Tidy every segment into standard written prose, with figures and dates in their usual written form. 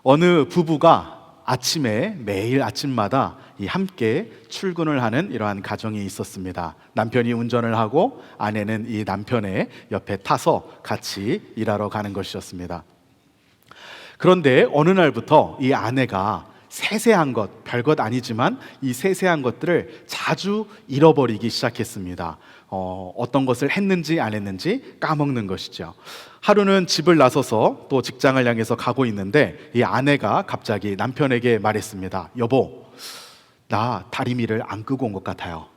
어느 부부가 아침에 매일 아침마다 함께 출근을 하는 이러한 가정이 있었습니다. 남편이 운전을 하고 아내는 이 남편의 옆에 타서 같이 일하러 가는 것이었습니다. 그런데 어느 날부터 이 아내가 세세한 것, 별것 아니지만 이 세세한 것들을 자주 잃어버리기 시작했습니다. 어떤 것을 했는지 안 했는지 까먹는 것이죠. 하루는 집을 나서서 또 직장을 향해서 가고 있는데 이 아내가 갑자기 남편에게 말했습니다. 여보, 나 다리미를 안 끄고 온 것 같아요.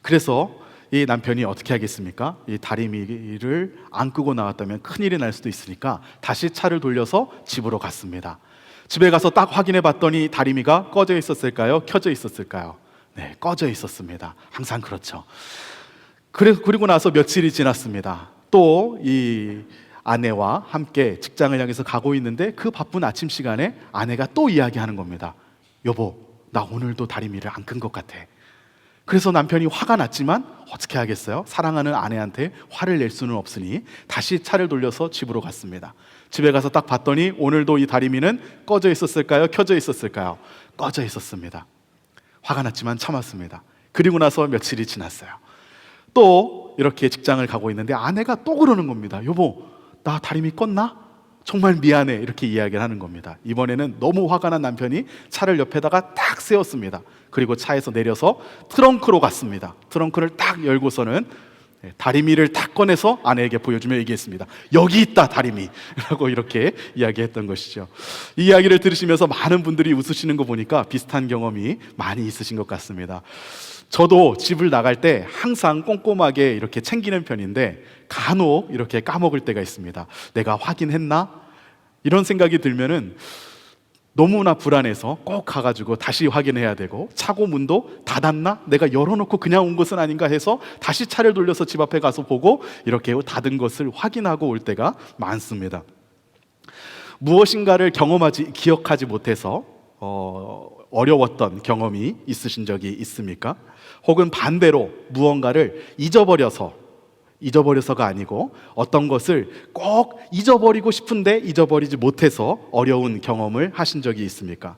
그래서 이 남편이 어떻게 하겠습니까? 이 다리미를 안 끄고 나왔다면 큰일이 날 수도 있으니까 다시 차를 돌려서 집으로 갔습니다. 집에 가서 딱 확인해 봤더니 다리미가 꺼져 있었을까요? 켜져 있었을까요? 네, 꺼져 있었습니다. 항상 그렇죠. 그리고 나서 며칠이 지났습니다. 또 이 아내와 함께 직장을 향해서 가고 있는데 그 바쁜 아침 시간에 아내가 또 이야기하는 겁니다. 여보, 나 오늘도 다리미를 안 끈 것 같아. 그래서 남편이 화가 났지만 어떻게 하겠어요? 사랑하는 아내한테 화를 낼 수는 없으니 다시 차를 돌려서 집으로 갔습니다. 집에 가서 딱 봤더니 오늘도 이 다리미는 꺼져 있었을까요? 켜져 있었을까요? 꺼져 있었습니다. 화가 났지만 참았습니다. 그리고 나서 며칠이 지났어요. 또 이렇게 직장을 가고 있는데 아내가 또 그러는 겁니다. 여보, 나 다리미 껐나? 정말 미안해. 이렇게 이야기를 하는 겁니다. 이번에는 너무 화가 난 남편이 차를 옆에다가 딱 세웠습니다. 그리고 차에서 내려서 트렁크로 갔습니다. 트렁크를 딱 열고서는 다리미를 딱 꺼내서 아내에게 보여주며 얘기했습니다. 여기 있다 다리미 라고 이렇게 이야기했던 것이죠. 이 이야기를 들으시면서 많은 분들이 웃으시는 거 보니까 비슷한 경험이 많이 있으신 것 같습니다. 저도 집을 나갈 때 항상 꼼꼼하게 이렇게 챙기는 편인데 간혹 이렇게 까먹을 때가 있습니다. 내가 확인했나? 이런 생각이 들면은 너무나 불안해서 꼭 가가지고 다시 확인해야 되고, 차고 문도 닫았나? 내가 열어놓고 그냥 온 것은 아닌가 해서 다시 차를 돌려서 집 앞에 가서 보고 이렇게 닫은 것을 확인하고 올 때가 많습니다. 무엇인가를 기억하지 못해서 어려웠던 경험이 있으신 적이 있습니까? 혹은 반대로 무언가를 잊어버려서가 아니고 어떤 것을 꼭 잊어버리고 싶은데 잊어버리지 못해서 어려운 경험을 하신 적이 있습니까?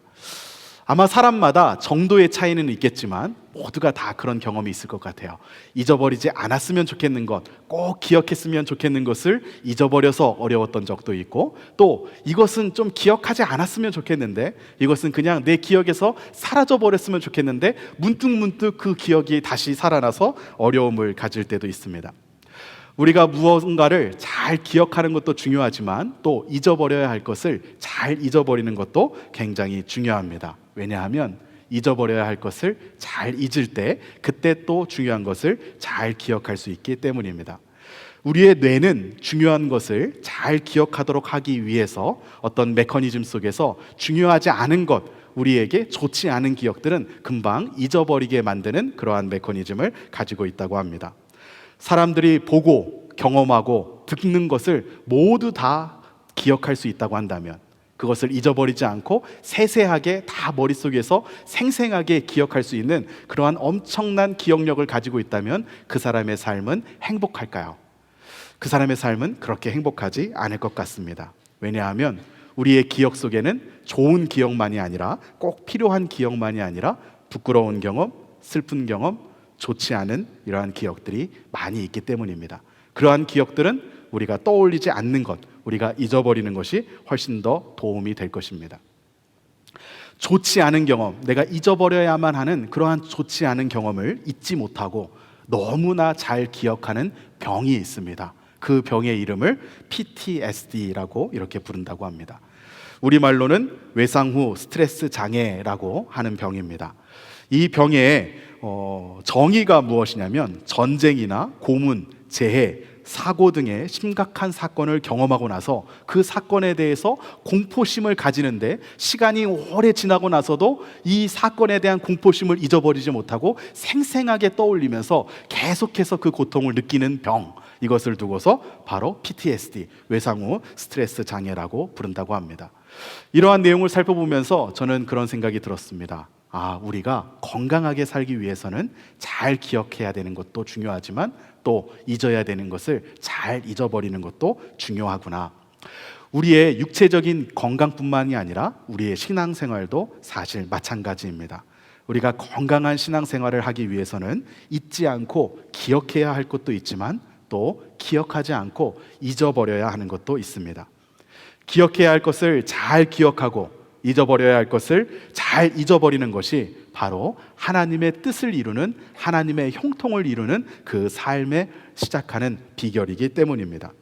아마 사람마다 정도의 차이는 있겠지만 모두가 다 그런 경험이 있을 것 같아요. 잊어버리지 않았으면 좋겠는 것, 꼭 기억했으면 좋겠는 것을 잊어버려서 어려웠던 적도 있고, 또 이것은 좀 기억하지 않았으면 좋겠는데 이것은 그냥 내 기억에서 사라져버렸으면 좋겠는데 문득문득 그 기억이 다시 살아나서 어려움을 가질 때도 있습니다. 우리가 무언가를 잘 기억하는 것도 중요하지만 또 잊어버려야 할 것을 잘 잊어버리는 것도 굉장히 중요합니다. 왜냐하면 잊어버려야 할 것을 잘 잊을 때 그때 또 중요한 것을 잘 기억할 수 있기 때문입니다. 우리의 뇌는 중요한 것을 잘 기억하도록 하기 위해서 어떤 메커니즘 속에서 중요하지 않은 것, 우리에게 좋지 않은 기억들은 금방 잊어버리게 만드는 그러한 메커니즘을 가지고 있다고 합니다. 사람들이 보고 경험하고 듣는 것을 모두 다 기억할 수 있다고 한다면, 그것을 잊어버리지 않고 세세하게 다 머릿속에서 생생하게 기억할 수 있는 그러한 엄청난 기억력을 가지고 있다면 그 사람의 삶은 행복할까요? 그 사람의 삶은 그렇게 행복하지 않을 것 같습니다. 왜냐하면 우리의 기억 속에는 좋은 기억만이 아니라, 꼭 필요한 기억만이 아니라 부끄러운 경험, 슬픈 경험, 좋지 않은 이러한 기억들이 많이 있기 때문입니다. 그러한 기억들은 우리가 떠올리지 않는 것, 우리가 잊어버리는 것이 훨씬 더 도움이 될 것입니다. 좋지 않은 경험, 내가 잊어버려야만 하는 그러한 좋지 않은 경험을 잊지 못하고 너무나 잘 기억하는 병이 있습니다. 그 병의 이름을 PTSD라고 이렇게 부른다고 합니다. 우리말로는 외상 후 스트레스 장애라고 하는 병입니다. 이 병의 정의가 무엇이냐면, 전쟁이나 고문, 재해, 사고 등의 심각한 사건을 경험하고 나서 그 사건에 대해서 공포심을 가지는데 시간이 오래 지나고 나서도 이 사건에 대한 공포심을 잊어버리지 못하고 생생하게 떠올리면서 계속해서 그 고통을 느끼는 병, 이것을 두고서 바로 PTSD, 외상 후 스트레스 장애라고 부른다고 합니다. 이러한 내용을 살펴보면서 저는 그런 생각이 들었습니다. 우리가 건강하게 살기 위해서는 잘 기억해야 되는 것도 중요하지만 또 잊어야 되는 것을 잘 잊어버리는 것도 중요하구나. 우리의 육체적인 건강뿐만이 아니라 우리의 신앙생활도 사실 마찬가지입니다. 우리가 건강한 신앙생활을 하기 위해서는 잊지 않고 기억해야 할 것도 있지만 또 기억하지 않고 잊어버려야 하는 것도 있습니다. 기억해야 할 것을 잘 기억하고 잊어버려야 할 것을 잘 잊어버리는 것이 바로 하나님의 뜻을 이루는, 하나님의 형통을 이루는 그 삶에 시작하는 비결이기 때문입니다.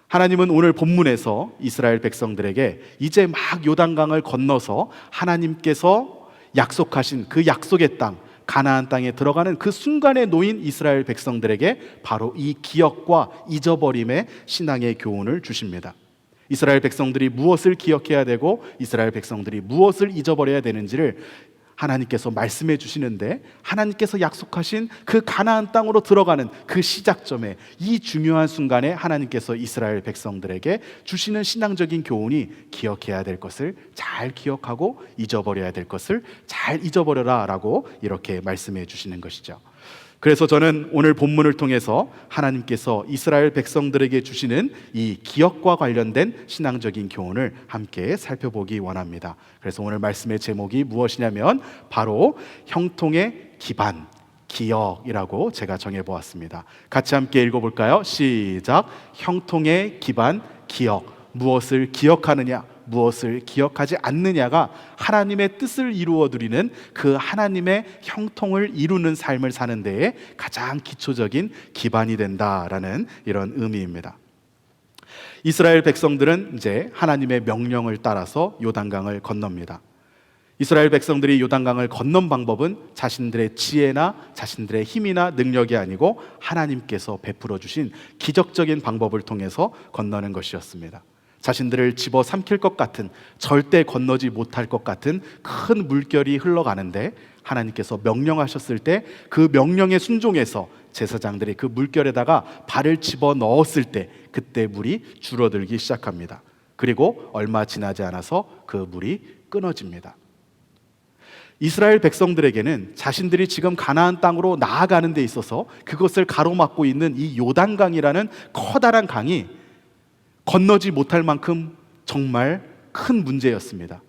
하나님은 오늘 본문에서 이스라엘 백성들에게 이제 막 요단강을 건너서 하나님께서 약속하신 그 약속의 땅, 가나안 땅에 들어가는 그 순간에 놓인 이스라엘 백성들에게 바로 이 기억과 잊어버림의 신앙의 교훈을 주십니다. 이스라엘 백성들이 무엇을 기억해야 되고 이스라엘 백성들이 무엇을 잊어버려야 되는지를 하나님께서 말씀해 주시는데, 하나님께서 약속하신 그 가나안 땅으로 들어가는 그 시작점에, 이 중요한 순간에 하나님께서 이스라엘 백성들에게 주시는 신앙적인 교훈이 기억해야 될 것을 잘 기억하고 잊어버려야 될 것을 잘 잊어버려라 라고 이렇게 말씀해 주시는 것이죠. 그래서 저는 오늘 본문을 통해서 하나님께서 이스라엘 백성들에게 주시는 이 기억과 관련된 신앙적인 교훈을 함께 살펴보기 원합니다. 그래서 오늘 말씀의 제목이 무엇이냐면 바로 형통의 기반, 기억이라고 제가 정해보았습니다. 같이 함께 읽어볼까요? 시작. 형통의 기반, 기억. 무엇을 기억하느냐, 무엇을 기억하지 않느냐가 하나님의 뜻을 이루어 드리는 그 하나님의 형통을 이루는 삶을 사는 데에 가장 기초적인 기반이 된다라는 이런 의미입니다. 이스라엘 백성들은 이제 하나님의 명령을 따라서 요단강을 건넙니다. 이스라엘 백성들이 요단강을 건넌 방법은 자신들의 지혜나 자신들의 힘이나 능력이 아니고 하나님께서 베풀어 주신 기적적인 방법을 통해서 건너는 것이었습니다. 자신들을 집어삼킬 것 같은, 절대 건너지 못할 것 같은 큰 물결이 흘러가는데 하나님께서 명령하셨을 때 그 명령에 순종해서 제사장들이 그 물결에다가 발을 집어넣었을 때 그때 물이 줄어들기 시작합니다. 그리고 얼마 지나지 않아서 그 물이 끊어집니다. 이스라엘 백성들에게는 자신들이 지금 가나안 땅으로 나아가는 데 있어서 그것을 가로막고 있는 이 요단강이라는 커다란 강이 건너지 못할 만큼 정말 큰 문제였습니다.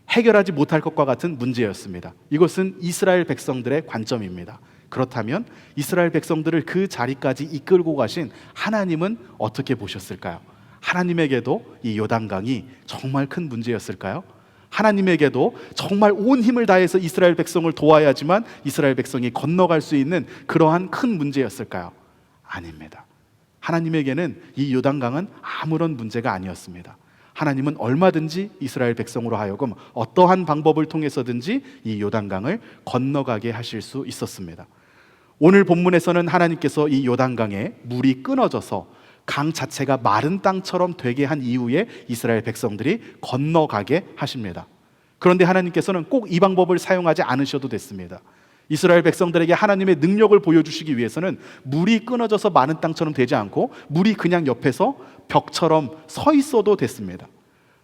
해결하지 못할 것과 같은 문제였습니다. 이것은 이스라엘 백성들의 관점입니다. 그렇다면 이스라엘 백성들을 그 자리까지 이끌고 가신 하나님은 어떻게 보셨을까요? 하나님에게도 이 요단강이 정말 큰 문제였을까요? 하나님에게도 정말 온 힘을 다해서 이스라엘 백성을 도와야지만 이스라엘 백성이 건너갈 수 있는 그러한 큰 문제였을까요? 아닙니다. 하나님에게는 이 요단강은 아무런 문제가 아니었습니다. 하나님은 얼마든지 이스라엘 백성으로 하여금 어떠한 방법을 통해서든지 이 요단강을 건너가게 하실 수 있었습니다. 오늘 본문에서는 하나님께서 이 요단강에 물이 끊어져서 강 자체가 마른 땅처럼 되게 한 이후에 이스라엘 백성들이 건너가게 하십니다. 그런데 하나님께서는 꼭 이 방법을 사용하지 않으셔도 됐습니다. 이스라엘 백성들에게 하나님의 능력을 보여주시기 위해서는 물이 끊어져서 마른 땅처럼 되지 않고 물이 그냥 옆에서 벽처럼 서 있어도 됐습니다.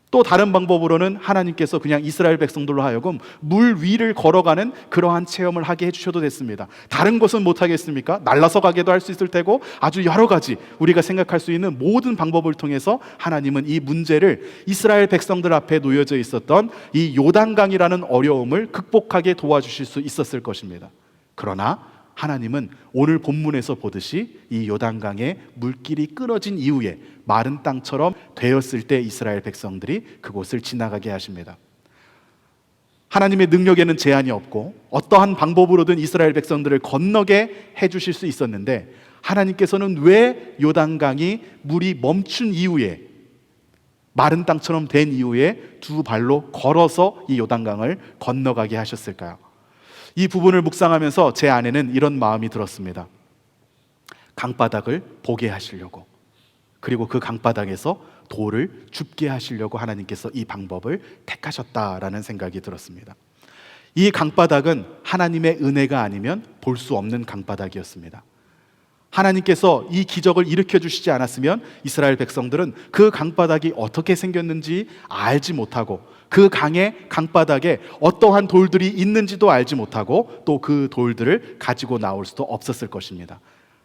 또 다른 방법으로는 하나님께서 그냥 이스라엘 백성들로 하여금 물 위를 걸어가는 그러한 체험을 하게 해주셔도 됐습니다. 다른 것은 못하겠습니까? 날아서 가게도 할 수 있을 테고 아주 여러 가지 우리가 생각할 수 있는 모든 방법을 통해서 하나님은 이 문제를 이스라엘 백성들 앞에 놓여져 있었던 이 요단강이라는 어려움을 극복하게 도와주실 수 있었을 것입니다. 그러나 하나님은 오늘 본문에서 보듯이 이 요단강의 물길이 끊어진 이후에 마른 땅처럼 되었을 때 이스라엘 백성들이 그곳을 지나가게 하십니다. 하나님의 능력에는 제한이 없고 어떠한 방법으로든 이스라엘 백성들을 건너게 해주실 수 있었는데 하나님께서는 왜 요단강이 물이 멈춘 이후에 마른 땅처럼 된 이후에 두 발로 걸어서 이 요단강을 건너가게 하셨을까요? 이 부분을 묵상하면서 제 안에는 이런 마음이 들었습니다. 강바닥을 보게 하시려고, 그리고 그 강바닥에서 돌을 줍게 하시려고 하나님께서 이 방법을 택하셨다라는 생각이 들었습니다. 이 강바닥은 하나님의 은혜가 아니면 볼 수 없는 강바닥이었습니다. 하나님께서 이 기적을 일으켜 주시지 않았으면 이스라엘 백성들은 그 강바닥이 어떻게 생겼는지 알지 못하고 그 강의 강바닥에 어떠한 돌들이 있는지도 알지 못하고 또 그 돌들을 가지고 나올 수도 없었을 것입니다.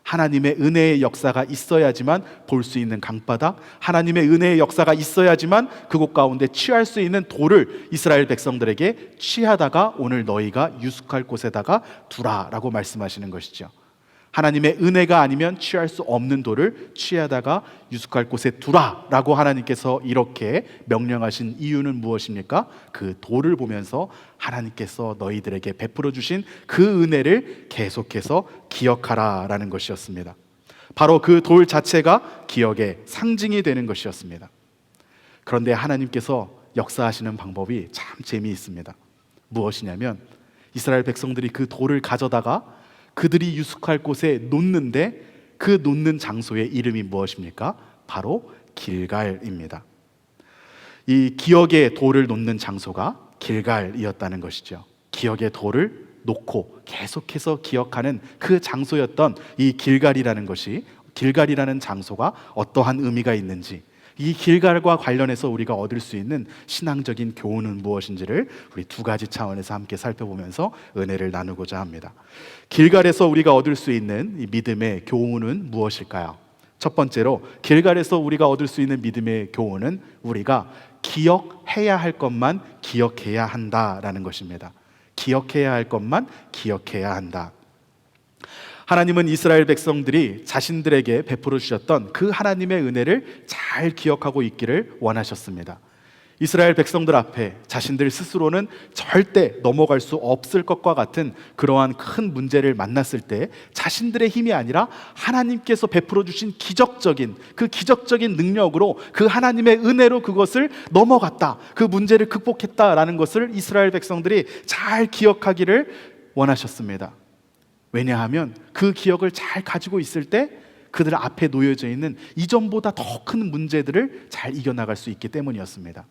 하나님의 은혜의 역사가 있어야지만 볼 수 있는 강바닥, 하나님의 은혜의 역사가 있어야지만 그곳 가운데 취할 수 있는 돌을 이스라엘 백성들에게 취하다가 오늘 너희가 유숙할 곳에다가 두라라고 말씀하시는 것이죠. 하나님의 은혜가 아니면 취할 수 없는 돌을 취하다가 유숙할 곳에 두라라고 하나님께서 이렇게 명령하신 이유는 무엇입니까? 그 돌을 보면서 하나님께서 너희들에게 베풀어 주신 그 은혜를 계속해서 기억하라라는 것이었습니다. 바로 그 돌 자체가 기억의 상징이 되는 것이었습니다. 그런데 하나님께서 역사하시는 방법이 참 재미있습니다. 무엇이냐면 이스라엘 백성들이 그 돌을 가져다가 그들이 유숙할 곳에 놓는데 그 놓는 장소의 이름이 무엇입니까? 바로 길갈입니다. 이 기억의 돌을 놓는 장소가 길갈이었다는 것이죠. 기억의 돌을 놓고 계속해서 기억하는 그 장소였던 이 길갈이라는 것이, 길갈이라는 장소가 어떠한 의미가 있는지, 이 길갈과 관련해서 우리가 얻을 수 있는 신앙적인 교훈은 무엇인지를 우리 두 가지 차원에서 함께 살펴보면서 은혜를 나누고자 합니다. 길갈에서 우리가 얻을 수 있는 이 믿음의 교훈은 무엇일까요? 첫 번째로 길갈에서 우리가 얻을 수 있는 믿음의 교훈은 우리가 기억해야 할 것만 기억해야 한다라는 것입니다. 기억해야 할 것만 기억해야 한다. 하나님은 이스라엘 백성들이 자신들에게 베풀어 주셨던 그 하나님의 은혜를 잘 기억하고 있기를 원하셨습니다. 이스라엘 백성들 앞에 자신들 스스로는 절대 넘어갈 수 없을 것과 같은 그러한 큰 문제를 만났을 때 자신들의 힘이 아니라 하나님께서 베풀어 주신 기적적인 능력으로 그 하나님의 은혜로 그것을 넘어갔다, 그 문제를 극복했다라는 것을 이스라엘 백성들이 잘 기억하기를 원하셨습니다. 왜냐하면 그 기억을 잘 가지고 있을 때 그들 앞에 놓여져 있는 이전보다 더 큰 문제들을 잘 이겨나갈 수 있기 때문이었습니다.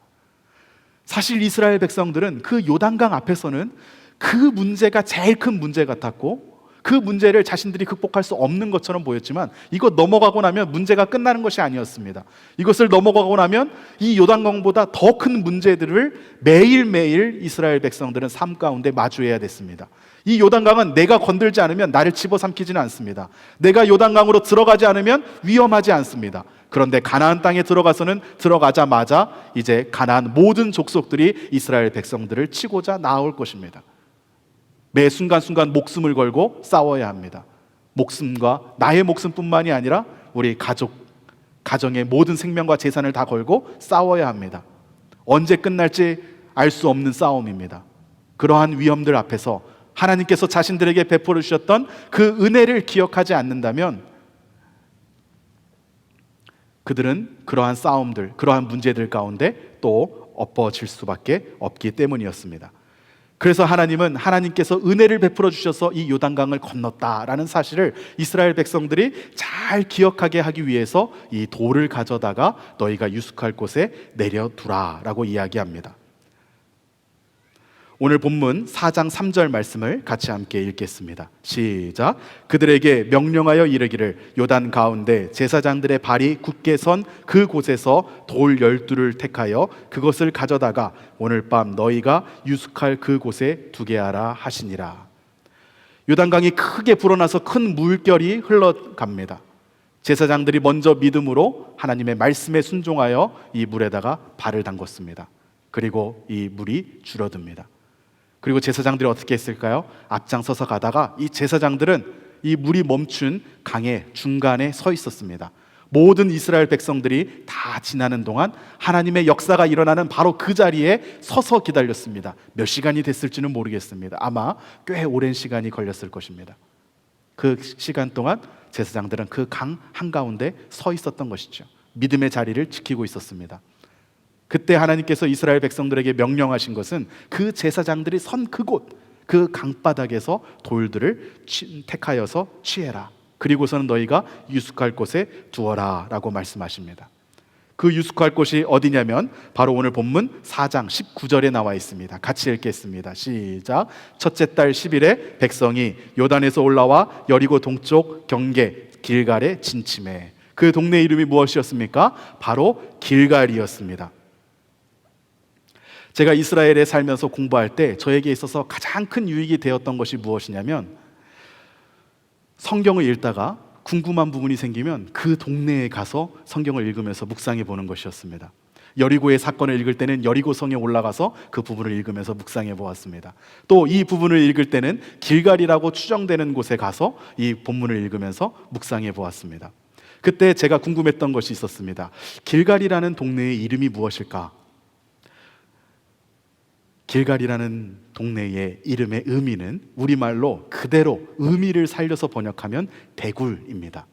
사실 이스라엘 백성들은 그 요단강 앞에서는 그 문제가 제일 큰 문제 같았고 그 문제를 자신들이 극복할 수 없는 것처럼 보였지만 이것 넘어가고 나면 문제가 끝나는 것이 아니었습니다. 이것을 넘어가고 나면 이 요단강보다 더 큰 문제들을 매일매일 이스라엘 백성들은 삶 가운데 마주해야 됐습니다. 이 요단강은 내가 건들지 않으면 나를 집어삼키지는 않습니다. 내가 요단강으로 들어가지 않으면 위험하지 않습니다. 그런데 가나안 땅에 들어가자마자 이제 가나안 모든 족속들이 이스라엘 백성들을 치고자 나올 것입니다. 매 순간순간 목숨을 걸고 싸워야 합니다. 목숨과 나의 목숨뿐만이 아니라 우리 가정의 모든 생명과 재산을 다 걸고 싸워야 합니다. 언제 끝날지 알 수 없는 싸움입니다. 그러한 위험들 앞에서 하나님께서 자신들에게 베풀어 주셨던 그 은혜를 기억하지 않는다면 그들은 그러한 싸움들, 그러한 문제들 가운데 또 엎어질 수밖에 없기 때문이었습니다. 그래서 하나님은 하나님께서 은혜를 베풀어 주셔서 이 요단강을 건넜다라는 사실을 이스라엘 백성들이 잘 기억하게 하기 위해서 이 돌을 가져다가 너희가 유숙할 곳에 내려두라라고 이야기합니다. 오늘 본문 4장 3절 말씀을 같이 함께 읽겠습니다. 시작. 그들에게 명령하여 이르기를 요단 가운데 제사장들의 발이 굳게 선 그곳에서 돌 12를 택하여 그것을 가져다가 오늘 밤 너희가 유숙할 그곳에 두게 하라 하시니라. 요단강이 크게 불어나서 큰 물결이 흘러갑니다. 제사장들이 먼저 믿음으로 하나님의 말씀에 순종하여 이 물에다가 발을 담궜습니다. 그리고 이 물이 줄어듭니다. 그리고 제사장들이 어떻게 했을까요? 앞장서서 가다가 이 제사장들은 이 물이 멈춘 강의 중간에 서 있었습니다. 모든 이스라엘 백성들이 다 지나는 동안 하나님의 역사가 일어나는 바로 그 자리에 서서 기다렸습니다. 몇 시간이 됐을지는 모르겠습니다. 아마 꽤 오랜 시간이 걸렸을 것입니다. 그 시간 동안 제사장들은 그 강 한가운데 서 있었던 것이죠. 믿음의 자리를 지키고 있었습니다. 그때 하나님께서 이스라엘 백성들에게 명령하신 것은 그 제사장들이 선 그곳, 그 강바닥에서 돌들을 택하여서 취해라. 그리고서는 너희가 유숙할 곳에 두어라 라고 말씀하십니다. 그 유숙할 곳이 어디냐면 바로 오늘 본문 4장 19절에 나와 있습니다. 같이 읽겠습니다. 시작. 첫째 달 10일에 백성이 요단에서 올라와 여리고 동쪽 경계 길갈에 진침해. 그 동네 이름이 무엇이었습니까? 바로 길갈이었습니다. 제가 이스라엘에 살면서 공부할 때 저에게 있어서 가장 큰 유익이 되었던 것이 무엇이냐면 성경을 읽다가 궁금한 부분이 생기면 그 동네에 가서 성경을 읽으면서 묵상해 보는 것이었습니다. 여리고의 사건을 읽을 때는 여리고성에 올라가서 그 부분을 읽으면서 묵상해 보았습니다. 또 이 부분을 읽을 때는 길갈이라고 추정되는 곳에 가서 이 본문을 읽으면서 묵상해 보았습니다. 그때 제가 궁금했던 것이 있었습니다. 길갈이라는 동네의 이름이 무엇일까? 길갈이라는 동네의 이름의 의미는 우리말로 그대로 의미를 살려서 번역하면 대굴입니다.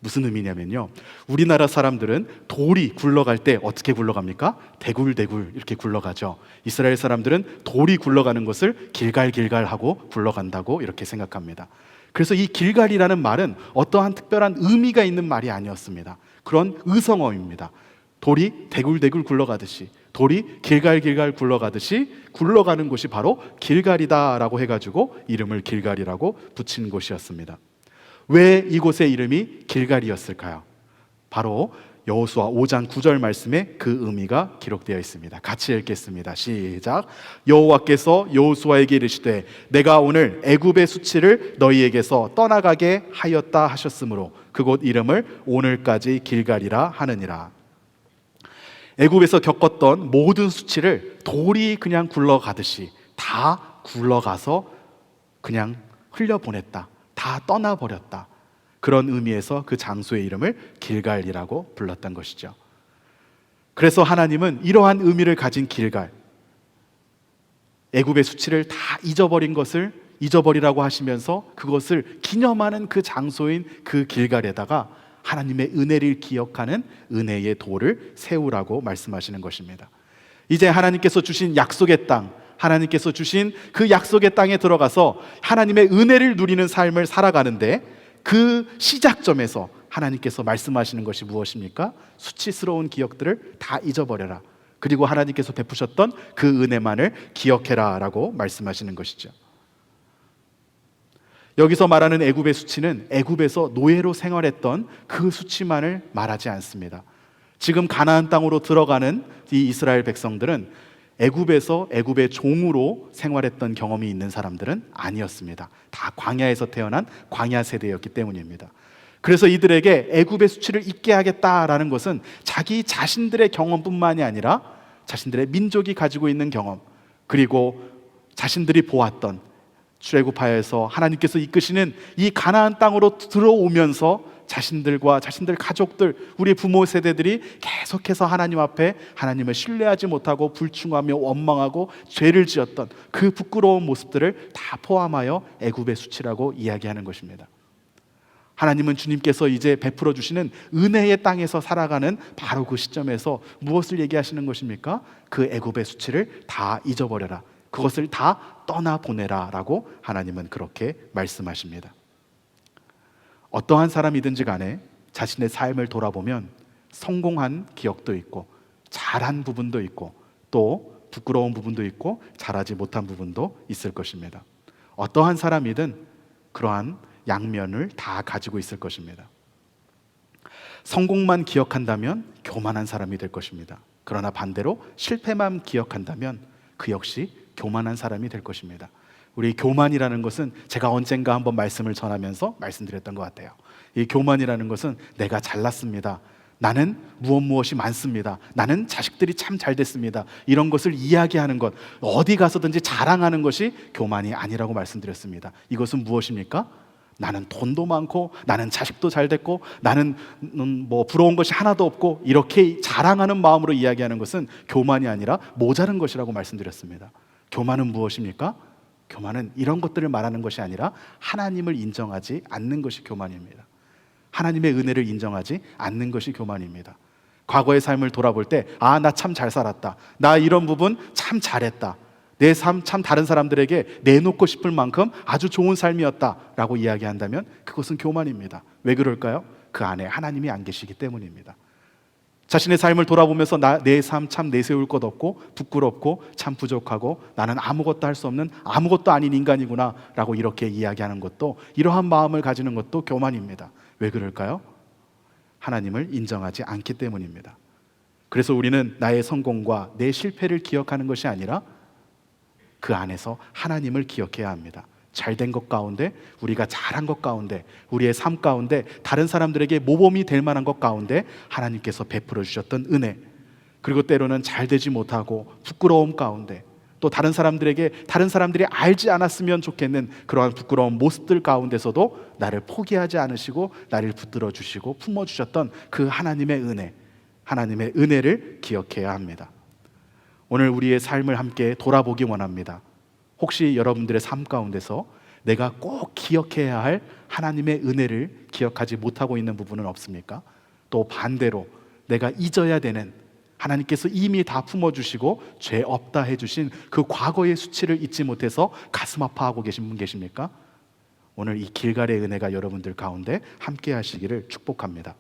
무슨 의미냐면요, 우리나라 사람들은 돌이 굴러갈 때 어떻게 굴러갑니까? 대굴대굴 이렇게 굴러가죠. 이스라엘 사람들은 돌이 굴러가는 것을 길갈길갈 하고 굴러간다고 이렇게 생각합니다. 그래서 이 길갈이라는 말은 어떠한 특별한 의미가 있는 말이 아니었습니다. 그런 의성어입니다. 돌이 대굴대굴 굴러가듯이, 돌이 길갈길갈 굴러가듯이 굴러가는 곳이 바로 길갈이다라고 해가지고 이름을 길갈이라고 붙인 곳이었습니다. 왜 이곳의 이름이 길갈이었을까요? 바로 여호수아 5장 9절 말씀에 그 의미가 기록되어 있습니다. 같이 읽겠습니다. 시작. 여호와께서 여호수아에게 이르시되 내가 오늘 애굽의 수치를 너희에게서 떠나가게 하였다 하셨으므로 그곳 이름을 오늘까지 길갈이라 하느니라. 애굽에서 겪었던 모든 수치를 돌이 그냥 굴러가듯이 다 굴러가서 그냥 흘려보냈다, 다 떠나버렸다, 그런 의미에서 그 장소의 이름을 길갈이라고 불렀던 것이죠. 그래서 하나님은 이러한 의미를 가진 길갈, 애굽의 수치를 다 잊어버린 것을 잊어버리라고 하시면서 그것을 기념하는 그 장소인 그 길갈에다가 하나님의 은혜를 기억하는 은혜의 돌을 세우라고 말씀하시는 것입니다. 이제 하나님께서 주신 약속의 땅, 하나님께서 주신 그 약속의 땅에 들어가서 하나님의 은혜를 누리는 삶을 살아가는데 그 시작점에서 하나님께서 말씀하시는 것이 무엇입니까? 수치스러운 기억들을 다 잊어버려라, 그리고 하나님께서 베푸셨던 그 은혜만을 기억해라 라고 말씀하시는 것이죠. 여기서 말하는 애굽의 수치는 애굽에서 노예로 생활했던 그 수치만을 말하지 않습니다. 지금 가나안 땅으로 들어가는 이 이스라엘 백성들은 애굽에서 애굽의 종으로 생활했던 경험이 있는 사람들은 아니었습니다. 다 광야에서 태어난 광야 세대였기 때문입니다. 그래서 이들에게 애굽의 수치를 잊게 하겠다라는 것은 자기 자신들의 경험뿐만이 아니라 자신들의 민족이 가지고 있는 경험, 그리고 자신들이 보았던 출애굽하여서 하나님께서 이끄시는 이 가나안 땅으로 들어오면서 자신들과 자신들 가족들, 우리 부모 세대들이 계속해서 하나님 앞에 하나님을 신뢰하지 못하고 불충하며 원망하고 죄를 지었던 그 부끄러운 모습들을 다 포함하여 애굽의 수치라고 이야기하는 것입니다. 하나님은 주님께서 이제 베풀어 주시는 은혜의 땅에서 살아가는 바로 그 시점에서 무엇을 얘기하시는 것입니까? 그 애굽의 수치를 다 잊어버려라, 그것을 다 떠나보내라 라고 하나님은 그렇게 말씀하십니다. 어떠한 사람이든지 간에 자신의 삶을 돌아보면 성공한 기억도 있고 잘한 부분도 있고 또 부끄러운 부분도 있고 잘하지 못한 부분도 있을 것입니다. 어떠한 사람이든 그러한 양면을 다 가지고 있을 것입니다. 성공만 기억한다면 교만한 사람이 될 것입니다. 그러나 반대로 실패만 기억한다면 그 역시 교만한 사람이 될 것입니다. 우리 교만이라는 것은 제가 언젠가 한번 말씀을 전하면서 말씀드렸던 것 같아요. 이 교만이라는 것은 내가 잘났습니다, 나는 무엇이 많습니다, 나는 자식들이 참 잘 됐습니다, 이런 것을 이야기하는 것, 어디 가서든지 자랑하는 것이 교만이 아니라고 말씀드렸습니다. 이것은 무엇입니까? 나는 돈도 많고 나는 자식도 잘 됐고 나는 뭐 부러운 것이 하나도 없고 이렇게 자랑하는 마음으로 이야기하는 것은 교만이 아니라 모자른 것이라고 말씀드렸습니다. 교만은 무엇입니까? 교만은 이런 것들을 말하는 것이 아니라 하나님을 인정하지 않는 것이 교만입니다. 하나님의 은혜를 인정하지 않는 것이 교만입니다. 과거의 삶을 돌아볼 때 나 참 잘 살았다, 나 이런 부분 참 잘했다, 내 삶 참 다른 사람들에게 내놓고 싶을 만큼 아주 좋은 삶이었다 라고 이야기한다면 그것은 교만입니다. 왜 그럴까요? 그 안에 하나님이 안 계시기 때문입니다. 자신의 삶을 돌아보면서 내 삶 참 내세울 것 없고 부끄럽고 참 부족하고 나는 아무것도 할 수 없는 아무것도 아닌 인간이구나 라고 이렇게 이야기하는 것도, 이러한 마음을 가지는 것도 교만입니다. 왜 그럴까요? 하나님을 인정하지 않기 때문입니다. 그래서 우리는 나의 성공과 내 실패를 기억하는 것이 아니라 그 안에서 하나님을 기억해야 합니다. 잘된 것 가운데, 우리가 잘한 것 가운데, 우리의 삶 가운데, 다른 사람들에게 모범이 될 만한 것 가운데 하나님께서 베풀어 주셨던 은혜, 그리고 때로는 잘 되지 못하고 부끄러움 가운데, 또 다른 사람들이 알지 않았으면 좋겠는 그러한 부끄러운 모습들 가운데서도 나를 포기하지 않으시고 나를 붙들어 주시고 품어 주셨던 그 하나님의 은혜, 하나님의 은혜를 기억해야 합니다. 오늘 우리의 삶을 함께 돌아보기 원합니다. 혹시 여러분들의 삶 가운데서 내가 꼭 기억해야 할 하나님의 은혜를 기억하지 못하고 있는 부분은 없습니까? 또 반대로 내가 잊어야 되는, 하나님께서 이미 다 품어주시고 죄 없다 해주신 그 과거의 수치를 잊지 못해서 가슴 아파하고 계신 분 계십니까? 오늘 이 길갈의 은혜가 여러분들 가운데 함께 하시기를 축복합니다.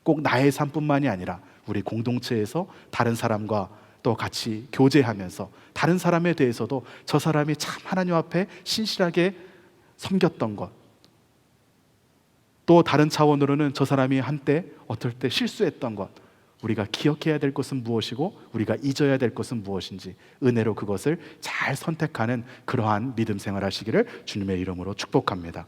꼭 나의 삶뿐만이 아니라 우리 공동체에서 다른 사람과 또 같이 교제하면서 다른 사람에 대해서도 저 사람이 참 하나님 앞에 신실하게 섬겼던 것, 또 다른 차원으로는 저 사람이 한때 어떨 때 실수했던 것, 우리가 기억해야 될 것은 무엇이고 우리가 잊어야 될 것은 무엇인지 은혜로 그것을 잘 선택하는 그러한 믿음 생활 하시기를 주님의 이름으로 축복합니다.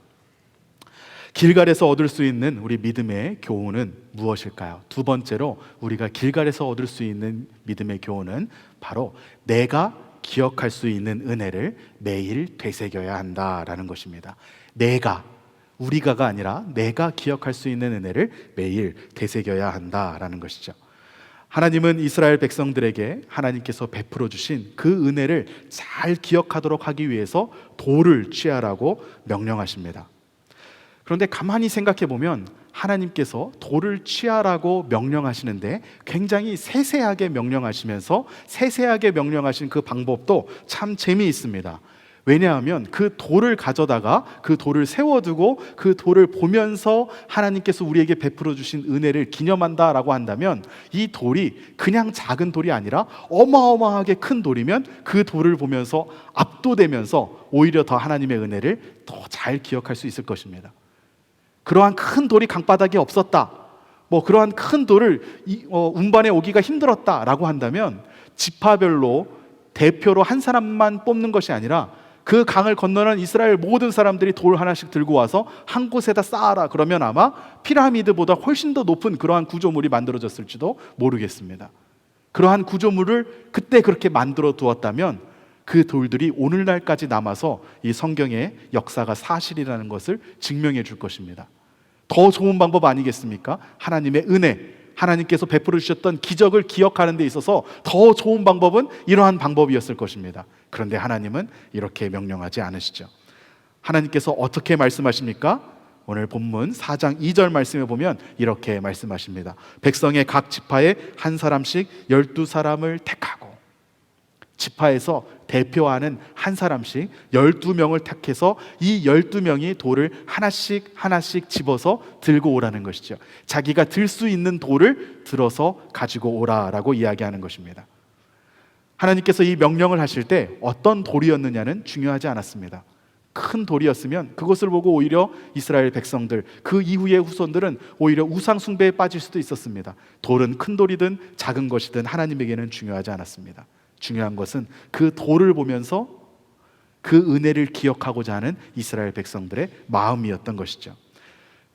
길갈에서 얻을 수 있는 우리 믿음의 교훈은 무엇일까요? 두 번째로 우리가 길갈에서 얻을 수 있는 믿음의 교훈은 바로 내가 기억할 수 있는 은혜를 매일 되새겨야 한다라는 것입니다. 우리가가 아니라 내가 기억할 수 있는 은혜를 매일 되새겨야 한다라는 것이죠. 하나님은 이스라엘 백성들에게 하나님께서 베풀어 주신 그 은혜를 잘 기억하도록 하기 위해서 돌을 취하라고 명령하십니다. 그런데 가만히 생각해 보면 하나님께서 돌을 취하라고 명령하시는데 굉장히 세세하게 명령하시면서 세세하게 명령하신 그 방법도 참 재미있습니다. 왜냐하면 그 돌을 가져다가 그 돌을 세워두고 그 돌을 보면서 하나님께서 우리에게 베풀어 주신 은혜를 기념한다라고 한다면, 이 돌이 그냥 작은 돌이 아니라 어마어마하게 큰 돌이면 그 돌을 보면서 압도되면서 오히려 더 하나님의 은혜를 더 잘 기억할 수 있을 것입니다. 그러한 큰 돌이 강바닥에 없었다, 그러한 큰 돌을 운반해 오기가 힘들었다라고 한다면 지파별로 대표로 한 사람만 뽑는 것이 아니라 그 강을 건너는 이스라엘 모든 사람들이 돌 하나씩 들고 와서 한 곳에다 쌓아라, 그러면 아마 피라미드보다 훨씬 더 높은 그러한 구조물이 만들어졌을지도 모르겠습니다. 그러한 구조물을 그때 그렇게 만들어 두었다면 그 돌들이 오늘날까지 남아서 이 성경의 역사가 사실이라는 것을 증명해 줄 것입니다. 더 좋은 방법 아니겠습니까? 하나님의 은혜, 하나님께서 베풀어 주셨던 기적을 기억하는 데 있어서 더 좋은 방법은 이러한 방법이었을 것입니다. 그런데 하나님은 이렇게 명령하지 않으시죠. 하나님께서 어떻게 말씀하십니까? 오늘 본문 4장 2절 말씀에 보면 이렇게 말씀하십니다. 백성의 각 지파에 한 사람씩 12사람을 택하고, 지파에서 대표하는 한 사람씩 12명을 택해서 이 12명이 돌을 하나씩 집어서 들고 오라는 것이죠. 자기가 들 수 있는 돌을 들어서 가지고 오라라고 이야기하는 것입니다. 하나님께서 이 명령을 하실 때 어떤 돌이었느냐는 중요하지 않았습니다. 큰 돌이었으면 그것을 보고 오히려 이스라엘 백성들, 그 이후의 후손들은 오히려 우상 숭배에 빠질 수도 있었습니다. 돌은 큰 돌이든 작은 것이든 하나님에게는 중요하지 않았습니다. 중요한 것은 그 돌을 보면서 그 은혜를 기억하고자 하는 이스라엘 백성들의 마음이었던 것이죠.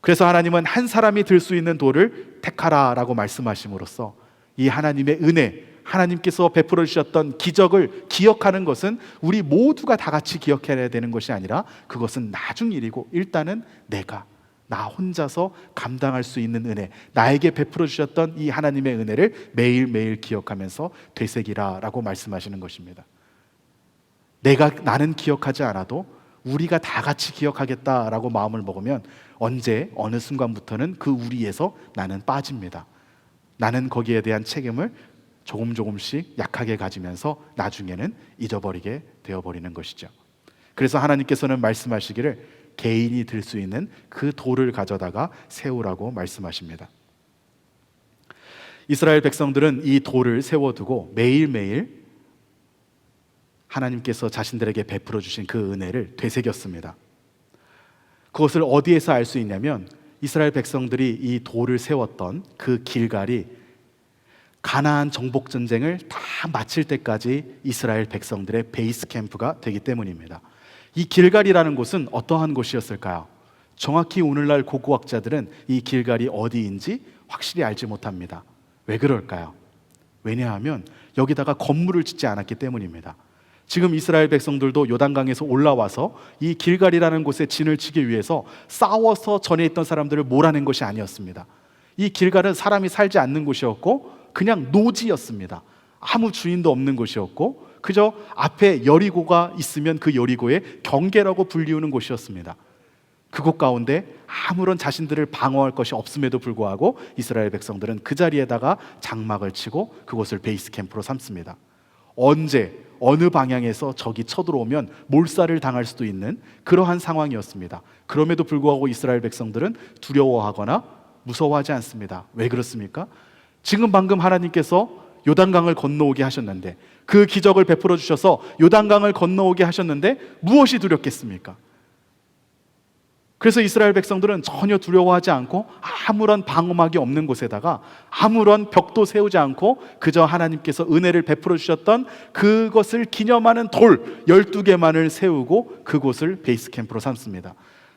그래서 하나님은 한 사람이 들 수 있는 돌을 택하라라고 말씀하심으로써 이 하나님의 은혜, 하나님께서 베풀어 주셨던 기적을 기억하는 것은 우리 모두가 다 같이 기억해야 되는 것이 아니라 그것은 나중 일이고, 일단은 나 혼자서 감당할 수 있는 은혜, 나에게 베풀어 주셨던 이 하나님의 은혜를 매일매일 기억하면서 되새기라라고 말씀하시는 것입니다. 나는 기억하지 않아도 우리가 다 같이 기억하겠다라고 마음을 먹으면 어느 순간부터는 그 우리에서 나는 빠집니다. 나는 거기에 대한 책임을 조금씩 약하게 가지면서 나중에는 잊어버리게 되어버리는 것이죠. 그래서 하나님께서는 말씀하시기를 개인이 들 수 있는 그 돌을 가져다가 세우라고 말씀하십니다. 이스라엘 백성들은 이 돌을 세워두고 매일매일 하나님께서 자신들에게 베풀어 주신 그 은혜를 되새겼습니다. 그것을 어디에서 알 수 있냐면 이스라엘 백성들이 이 돌을 세웠던 그 길갈이 가나안 정복 전쟁을 다 마칠 때까지 이스라엘 백성들의 베이스 캠프가 되기 때문입니다. 이 길갈이라는 곳은 어떠한 곳이었을까요? 정확히 오늘날 고고학자들은 이 길갈이 어디인지 확실히 알지 못합니다. 왜 그럴까요? 왜냐하면 여기다가 건물을 짓지 않았기 때문입니다. 지금 이스라엘 백성들도 요단강에서 올라와서 이 길갈이라는 곳에 진을 치기 위해서 싸워서 전에 있던 사람들을 몰아낸 것이 아니었습니다. 이 길갈은 사람이 살지 않는 곳이었고 그냥 노지였습니다. 아무 주인도 없는 곳이었고 그저 앞에 여리고가 있으면 그 여리고의 경계라고 불리우는 곳이었습니다. 그곳 가운데 아무런 자신들을 방어할 것이 없음에도 불구하고 이스라엘 백성들은 그 자리에다가 장막을 치고 그곳을 베이스 캠프로 삼습니다. 언제 어느 방향에서 적이 쳐들어오면 몰살을 당할 수도 있는 그러한 상황이었습니다. 그럼에도 불구하고 이스라엘 백성들은 두려워하거나 무서워하지 않습니다. 왜 그렇습니까? 지금 방금 하나님께서 요단강을 건너오게 하셨는데, 그 기적을 베풀어 주셔서 요단강을 건너오게 하셨는데 무엇이 두렵겠습니까? 그래서 이스라엘 백성들은 전혀 두려워하지 않고 아무런 방어막이 없는 곳에다가 아무런 벽도 세우지 않고 그저 하나님께서 은혜를 베풀어 주셨던 그것을 기념하는 돌 12개만을 세우고 그곳을 베이스 캠프로 삼습니다.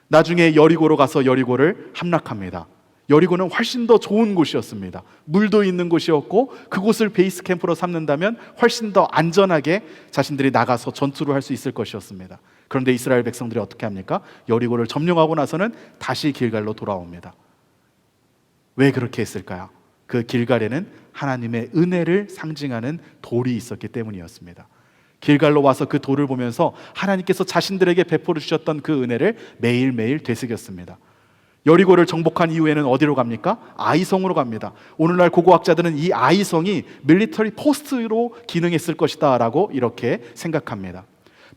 나중에 여리고로 가서 여리고를 함락합니다. 여리고는 훨씬 더 좋은 곳이었습니다. 물도 있는 곳이었고 그곳을 베이스 캠프로 삼는다면 훨씬 더 안전하게 자신들이 나가서 전투를 할 수 있을 것이었습니다. 그런데 이스라엘 백성들이 어떻게 합니까? 여리고를 점령하고 나서는 다시 길갈로 돌아옵니다. 왜 그렇게 했을까요? 그 길갈에는 하나님의 은혜를 상징하는 돌이 있었기 때문이었습니다. 길갈로 와서 그 돌을 보면서 하나님께서 자신들에게 베풀어 주셨던 그 은혜를 매일매일 되새겼습니다. 여리고를 정복한 이후에는 어디로 갑니까? 아이성으로 갑니다. 오늘날 고고학자들은 이 아이성이 밀리터리 포스트로 기능했을 것이다 라고 이렇게 생각합니다.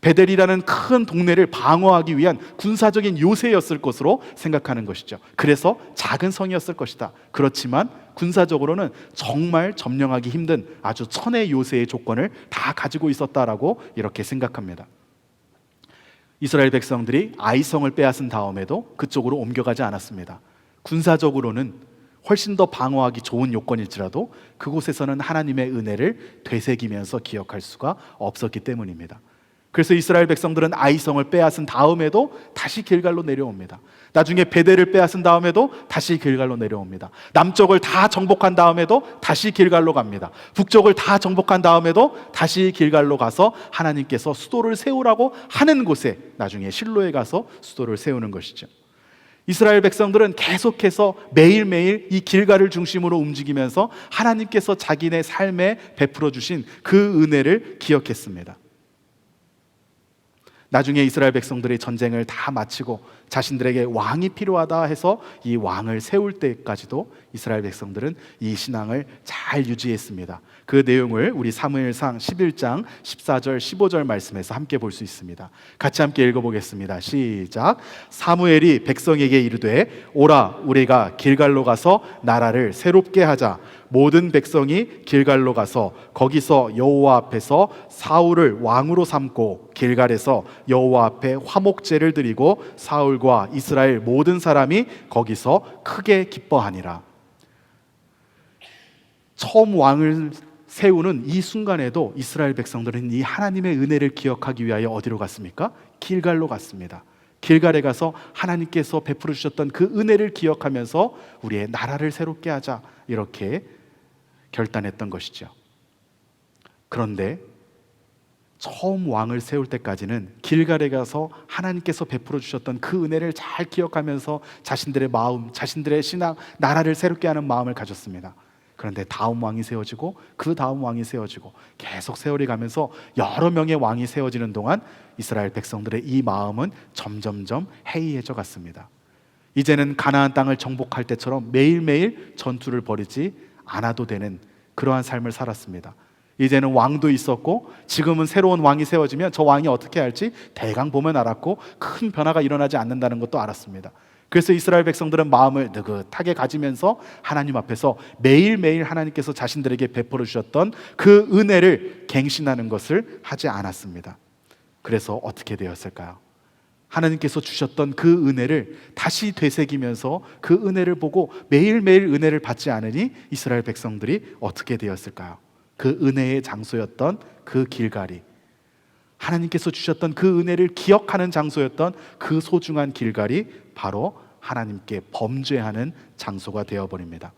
베델이라는 큰 동네를 방어하기 위한 군사적인 요새였을 것으로 생각하는 것이죠. 그래서 작은 성이었을 것이다. 그렇지만 군사적으로는 정말 점령하기 힘든 아주 천의 요새의 조건을 다 가지고 있었다라고 이렇게 생각합니다. 이스라엘 백성들이 아이성을 빼앗은 다음에도 그쪽으로 옮겨가지 않았습니다. 군사적으로는 훨씬 더 방어하기 좋은 요건일지라도 그곳에서는 하나님의 은혜를 되새기면서 기억할 수가 없었기 때문입니다. 그래서 이스라엘 백성들은 아이성을 빼앗은 다음에도 다시 길갈로 내려옵니다. 나중에 베델을 빼앗은 다음에도 다시 길갈로 내려옵니다. 남쪽을 다 정복한 다음에도 다시 길갈로 갑니다. 북쪽을 다 정복한 다음에도 다시 길갈로 가서 하나님께서 수도를 세우라고 하는 곳에 나중에 실로에 가서 수도를 세우는 것이죠. 이스라엘 백성들은 계속해서 매일매일 이 길갈을 중심으로 움직이면서 하나님께서 자기네 삶에 베풀어 주신 그 은혜를 기억했습니다. 나중에 이스라엘 백성들이 전쟁을 다 마치고 자신들에게 왕이 필요하다 해서 이 왕을 세울 때까지도 이스라엘 백성들은 이 신앙을 잘 유지했습니다. 그 내용을 우리 사무엘상 11장 14절 15절 말씀에서 함께 볼 수 있습니다. 같이 함께 읽어보겠습니다. 시작. 사무엘이 백성에게 이르되 오라 우리가 길갈로 가서 나라를 새롭게 하자. 모든 백성이 길갈로 가서 거기서 여호와 앞에서 사울을 왕으로 삼고 길갈에서 여호와 앞에 화목제를 드리고 사울과 이스라엘 모든 사람이 거기서 크게 기뻐하니라. 처음 왕을 세우는 이 순간에도 이스라엘 백성들은 이 하나님의 은혜를 기억하기 위하여 어디로 갔습니까? 길갈로 갔습니다. 길갈에 가서 하나님께서 베풀어 주셨던 그 은혜를 기억하면서 우리의 나라를 새롭게 하자 이렇게 결단했던 것이죠. 그런데 처음 왕을 세울 때까지는 길갈에 가서 하나님께서 베풀어 주셨던 그 은혜를 잘 기억하면서 자신들의 마음, 자신들의 신앙, 나라를 새롭게 하는 마음을 가졌습니다. 그런데 다음 왕이 세워지고 그 다음 왕이 세워지고 계속 세월이 가면서 여러 명의 왕이 세워지는 동안 이스라엘 백성들의 이 마음은 점점점 해이해져 갔습니다. 이제는 가나안 땅을 정복할 때처럼 매일매일 전투를 벌이지 않아도 되는 그러한 삶을 살았습니다. 이제는 왕도 있었고 지금은 새로운 왕이 세워지면 저 왕이 어떻게 할지 대강 보면 알았고 큰 변화가 일어나지 않는다는 것도 알았습니다. 그래서 이스라엘 백성들은 마음을 느긋하게 가지면서 하나님 앞에서 매일매일 하나님께서 자신들에게 베풀어 주셨던 그 은혜를 갱신하는 것을 하지 않았습니다. 그래서 어떻게 되었을까요? 하나님께서 주셨던 그 은혜를 다시 되새기면서 그 은혜를 보고 매일매일 은혜를 받지 않으니 이스라엘 백성들이 어떻게 되었을까요? 그 은혜의 장소였던 그 길갈이 하나님께서 주셨던 그 은혜를 기억하는 장소였던 그 소중한 길갈이 바로 하나님께 범죄하는 장소가 되어버립니다.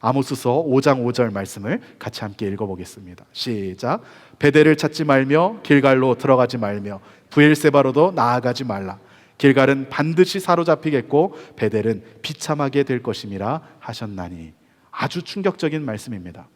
아모스서 5장 5절 말씀을 같이 함께 읽어보겠습니다. 시작. 베델을 찾지 말며 길갈로 들어가지 말며 브엘세바로도 나아가지 말라. 길갈은 반드시 사로잡히겠고 베델은 비참하게 될 것임이라 하셨나니. 아주 충격적인 말씀입니다.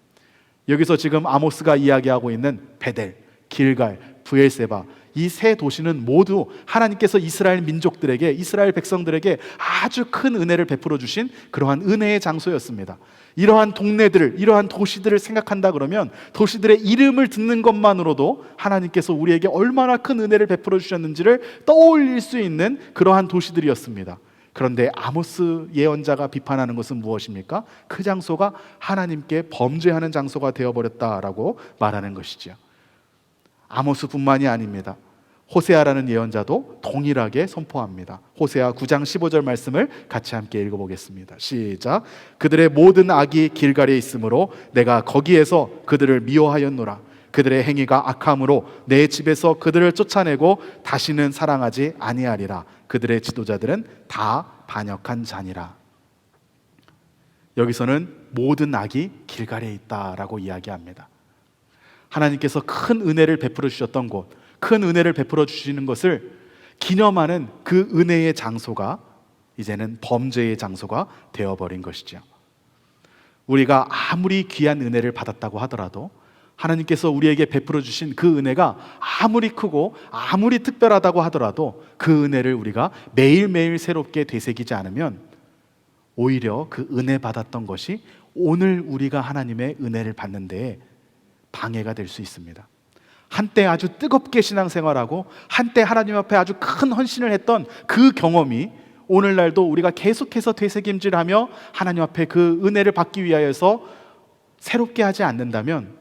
여기서 지금 아모스가 이야기하고 있는 베델, 길갈, 브엘세바, 이 세 도시는 모두 하나님께서 이스라엘 민족들에게, 이스라엘 백성들에게 아주 큰 은혜를 베풀어 주신 그러한 은혜의 장소였습니다. 이러한 동네들을, 이러한 도시들을 생각한다 그러면 도시들의 이름을 듣는 것만으로도 하나님께서 우리에게 얼마나 큰 은혜를 베풀어 주셨는지를 떠올릴 수 있는 그러한 도시들이었습니다. 그런데 아모스 예언자가 비판하는 것은 무엇입니까? 그 장소가 하나님께 범죄하는 장소가 되어버렸다라고 말하는 것이지요. 아모스뿐만이 아닙니다. 호세아라는 예언자도 동일하게 선포합니다. 호세아 9장 15절 말씀을 같이 함께 읽어보겠습니다. 시작. 그들의 모든 악이 길갈에 있으므로 내가 거기에서 그들을 미워하였노라. 그들의 행위가 악함으로 내 집에서 그들을 쫓아내고 다시는 사랑하지 아니하리라. 그들의 지도자들은 다 반역한 자니라. 여기서는 모든 악이 길갈에 있다라고 이야기합니다. 하나님께서 큰 은혜를 베풀어 주셨던 곳, 큰 은혜를 베풀어 주시는 것을 기념하는 그 은혜의 장소가 이제는 범죄의 장소가 되어버린 것이죠. 우리가 아무리 귀한 은혜를 받았다고 하더라도 하나님께서 우리에게 베풀어 주신 그 은혜가 아무리 크고 아무리 특별하다고 하더라도 그 은혜를 우리가 매일매일 새롭게 되새기지 않으면 오히려 그 은혜 받았던 것이 오늘 우리가 하나님의 은혜를 받는 데에 방해가 될 수 있습니다. 한때 아주 뜨겁게 신앙생활하고 한때 하나님 앞에 아주 큰 헌신을 했던 그 경험이 오늘날도 우리가 계속해서 되새김질하며 하나님 앞에 그 은혜를 받기 위하여서 새롭게 하지 않는다면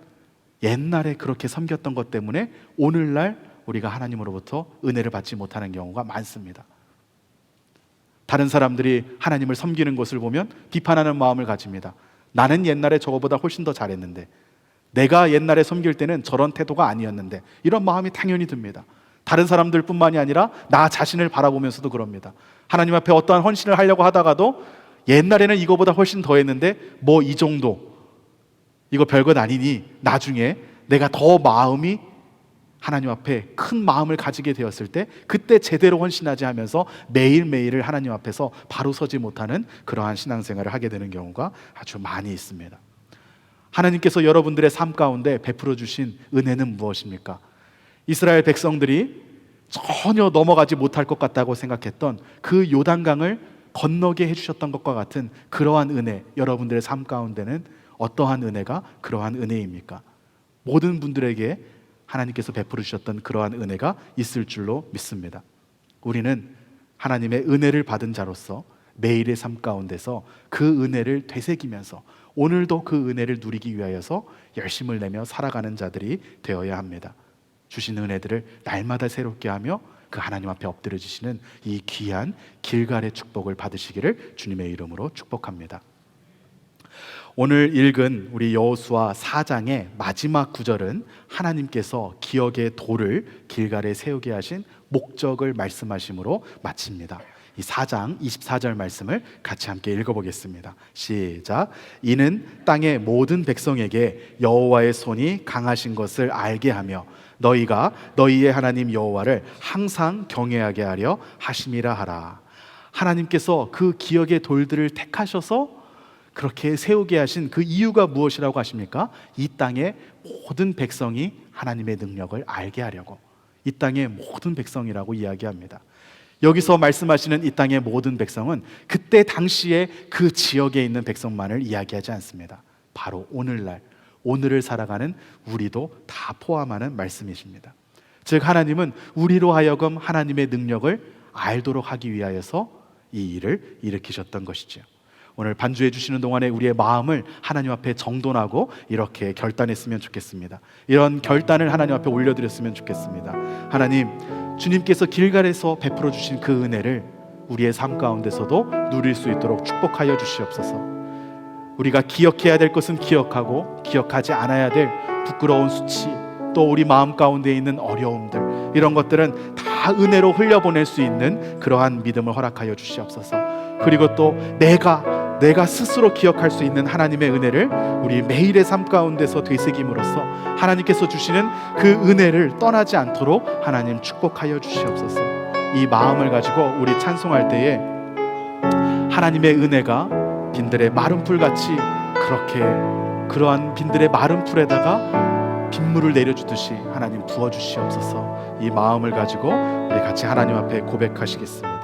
옛날에 그렇게 섬겼던 것 때문에 오늘날 우리가 하나님으로부터 은혜를 받지 못하는 경우가 많습니다. 다른 사람들이 하나님을 섬기는 것을 보면 비판하는 마음을 가집니다. 나는 옛날에 저거보다 훨씬 더 잘했는데, 내가 옛날에 섬길 때는 저런 태도가 아니었는데, 이런 마음이 당연히 듭니다. 다른 사람들뿐만이 아니라 나 자신을 바라보면서도 그럽니다. 하나님 앞에 어떠한 헌신을 하려고 하다가도 옛날에는 이거보다 훨씬 더 했는데 뭐 이 정도, 이거 별것 아니니 나중에 내가 더 마음이 하나님 앞에 큰 마음을 가지게 되었을 때 그때 제대로 헌신하지 하면서 매일매일을 하나님 앞에서 바로 서지 못하는 그러한 신앙생활을 하게 되는 경우가 아주 많이 있습니다. 하나님께서 여러분들의 삶 가운데 베풀어 주신 은혜는 무엇입니까? 이스라엘 백성들이 전혀 넘어가지 못할 것 같다고 생각했던 그 요단강을 건너게 해주셨던 것과 같은 그러한 은혜, 여러분들의 삶 가운데는 어떠한 은혜가 그러한 은혜입니까? 모든 분들에게 하나님께서 베풀어 주셨던 그러한 은혜가 있을 줄로 믿습니다. 우리는 하나님의 은혜를 받은 자로서 매일의 삶 가운데서 그 은혜를 되새기면서 오늘도 그 은혜를 누리기 위하여서 열심을 내며 살아가는 자들이 되어야 합니다. 주신 은혜들을 날마다 새롭게 하며 그 하나님 앞에 엎드려 주시는 이 귀한 길갈의 축복을 받으시기를 주님의 이름으로 축복합니다. 오늘 읽은 우리 여호수아 4장의 마지막 구절은 하나님께서 기억의 돌을 길갈에 세우게 하신 목적을 말씀하심으로 마칩니다. 이 4장 24절 말씀을 같이 함께 읽어보겠습니다. 시작. 이는 땅의 모든 백성에게 여호와의 손이 강하신 것을 알게 하며 너희가 너희의 하나님 여호와를 항상 경외하게 하려 하심이라 하라. 하나님께서 그 기억의 돌들을 택하셔서 그렇게 세우게 하신 그 이유가 무엇이라고 하십니까? 이 땅의 모든 백성이 하나님의 능력을 알게 하려고, 이 땅의 모든 백성이라고 이야기합니다. 여기서 말씀하시는 이 땅의 모든 백성은 그때 당시에 그 지역에 있는 백성만을 이야기하지 않습니다. 바로 오늘날, 오늘을 살아가는 우리도 다 포함하는 말씀이십니다. 즉 하나님은 우리로 하여금 하나님의 능력을 알도록 하기 위하여서 이 일을 일으키셨던 것이죠. 오늘 반주해 주시는 동안에 우리의 마음을 하나님 앞에 정돈하고 이렇게 결단했으면 좋겠습니다. 이런 결단을 하나님 앞에 올려드렸으면 좋겠습니다. 하나님, 주님께서 길갈에서 베풀어 주신 그 은혜를 우리의 삶 가운데서도 누릴 수 있도록 축복하여 주시옵소서. 우리가 기억해야 될 것은 기억하고 기억하지 않아야 될 부끄러운 수치, 또 우리 마음 가운데 있는 어려움들, 이런 것들은 다 은혜로 흘려보낼 수 있는 그러한 믿음을 허락하여 주시옵소서. 그리고 또 내가 스스로 기억할 수 있는 하나님의 은혜를 우리 매일의 삶 가운데서 되새김으로써 하나님께서 주시는 그 은혜를 떠나지 않도록 하나님 축복하여 주시옵소서. 이 마음을 가지고 우리 찬송할 때에 하나님의 은혜가 빈들의 마른 풀같이 그러한 빈들의 마른 풀에다가 빗물을 내려주듯이 하나님 부어주시옵소서. 이 마음을 가지고 우리 같이 하나님 앞에 고백하시겠습니다.